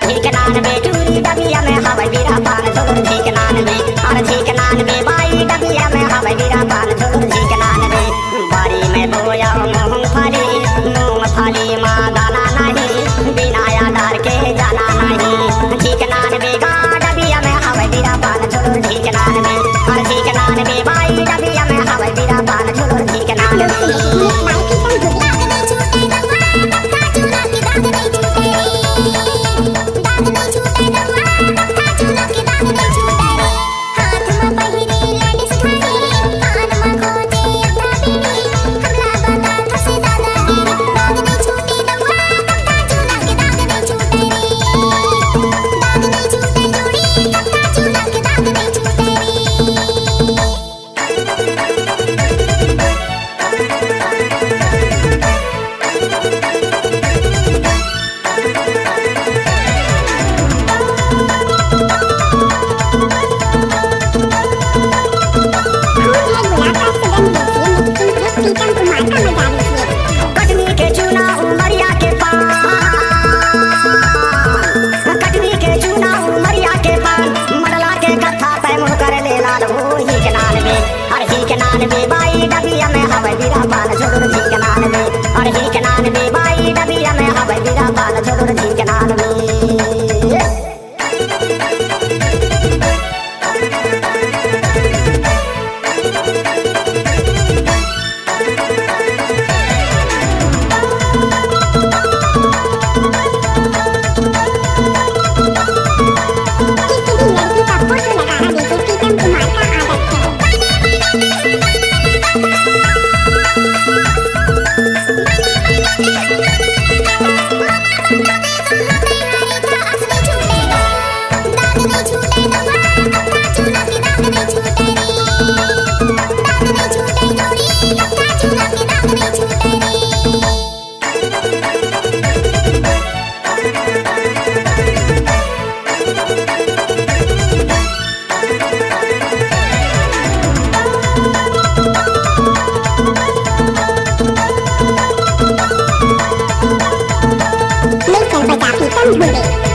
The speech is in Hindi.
ठीक नान बे चूरी डबिया में हवे बीरा पान झोल ठीक नान बे और ठीक नान बे बाई डबिया में हवे बीरा पान झोल ठीक नान बे बारी में बोया मूंगफली माँ दाना नहीं बिना आधार के जाना नहीं ठीक नान बे गा डबिया में हवे बीरा पान झोल ठीक नान बे और ठीक नान बे बाई डबिया में हवे बीरा पान झोल ठीक नान बे कटनी के चूना उमरिया के पान कटनी के चूना उमरिया के पान मडला के कथा तय मुँह कर ले लाल हो ही के नान में और ही के नान में बाई डबिया में हवे बीरा पान झोल ही के नान में और ही के नान में बाई डबिया में हवे बीरा पान झोल ही के नान में Make